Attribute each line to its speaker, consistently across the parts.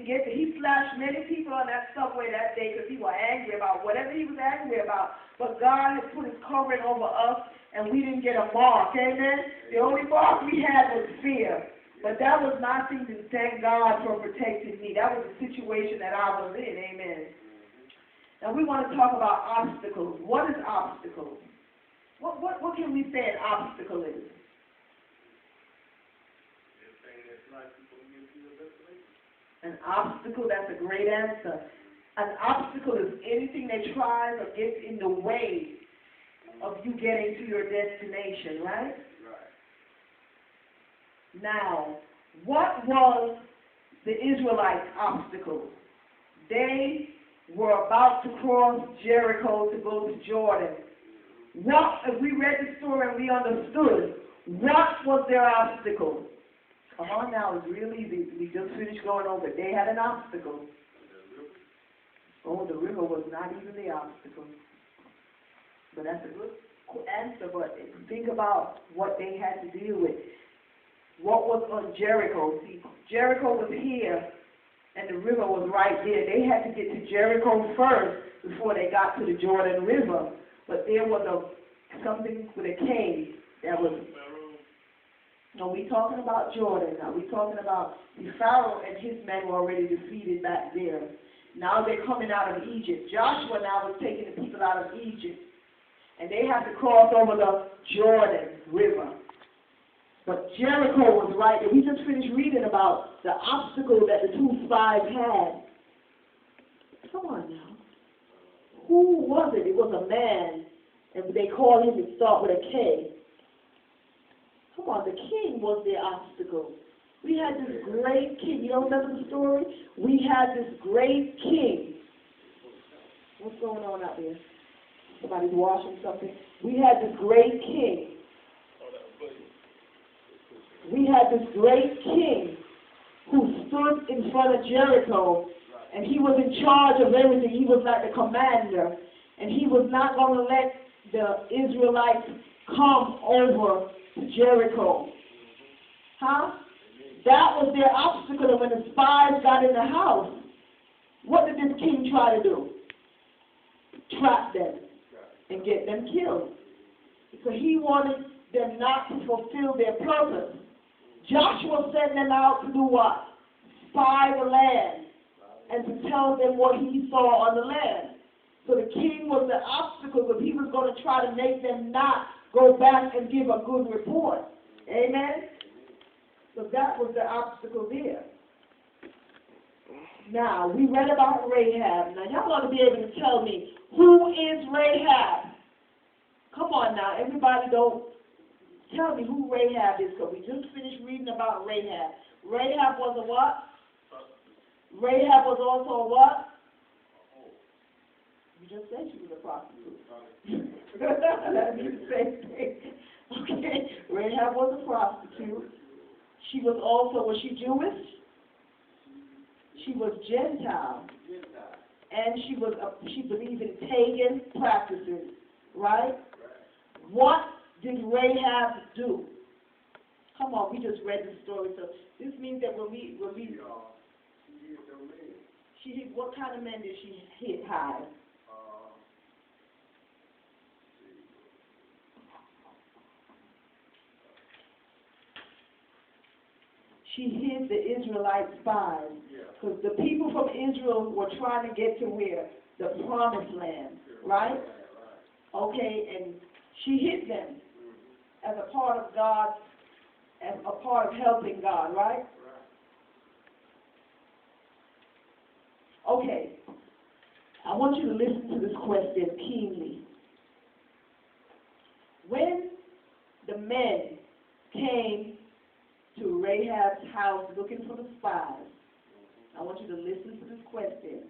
Speaker 1: didn't get it. He slashed many people on that subway that day because he was angry about whatever he was angry about. But God had put his covering over us, and we didn't get a mark. Amen? The only mark we had was fear. But that was nothing to thank God for protecting me. That was the situation that I was in. Amen. Now we want to talk about obstacles. What is obstacles? What can we say an obstacle is? An obstacle, that's a great answer. An obstacle is anything that tries or gets in the way of you getting to your destination, right? Now, what was the Israelites' obstacle? They were about to cross Jericho to go to Jordan. If we read the story and we understood, what was their obstacle? Come on now, it's real easy. We just finished going over it. They had an obstacle. Oh, the river was not even the obstacle. But that's a good answer, but think about what they had to deal with. What was on Jericho? See, Jericho was here, and the river was right there. They had to get to Jericho first before they got to the Jordan River. But there was something with a cave that was... No, we're talking about Jordan now. We're talking about the Pharaoh and his men were already defeated back there. Now they're coming out of Egypt. Joshua now is taking the people out of Egypt. And they have to cross over the Jordan River. But Jericho was right there. We just finished reading about the obstacle that the two spies had. Come on now. Who was it? It was a man. And they called him to start with a K. Come on, the king was the obstacle. We had this great king. You don't remember the story? We had this great king. What's going on out there? Somebody's washing something. We had this great king. We had this great king who stood in front of Jericho, and he was in charge of everything. He was like the commander, and he was not going to let the Israelites come over to Jericho. Huh? That was their obstacle. And when the spies got in the house, what did this king try to do? Trap them and get them killed. So he wanted them not to fulfill their purpose. Joshua sent them out to do what? Spy the land and to tell them what he saw on the land. So the king was the obstacle because he was going to try to make them not go back and give a good report. Amen? So that was the obstacle there. Now, we read about Rahab. Now, y'all ought to be able to tell me, who is Rahab? Come on now, everybody don't tell me who Rahab is, because we just finished reading about Rahab. Rahab was a what? Rahab was also a what? You just said she was a prostitute. That means the same thing. Okay, Rahab was a prostitute. She was also, was she Jewish? She was Gentile. And she believed in pagan practices, right? What did Rahab do? Come on, we just read the story. So this means that when we she hid, what kind of men did she hide? She hid the Israelite spies. Because the people from Israel were trying to get to where? The promised land, right? Okay, and she hid them as a part of God, as a part of helping God, right? Okay, I want you to listen to this question keenly. When the men came to Rahab's house looking for the spies, I want you to listen to this question.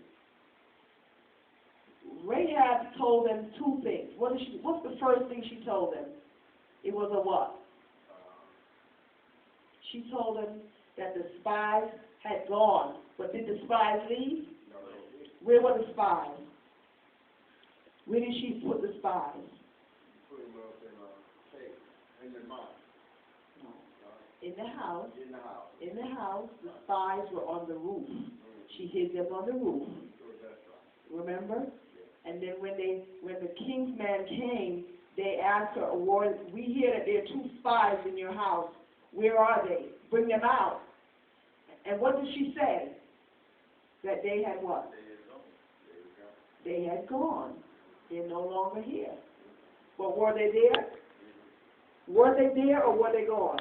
Speaker 1: Rahab told them two things. What's the first thing she told them? It was a what? She told them that the spies had gone. But did the spies leave? No. Where were the spies? Where did she put the spies? Put them up in the mouth. In the house. In the house, the spies were on the roof. She hid them on the roof. Remember? And then when the king's man came, they asked her, we hear that there are 2 spies in your house. Where are they? Bring them out. And what did she say? That they had what? They had gone. They're no longer here. But were they there? Were they there or were they gone?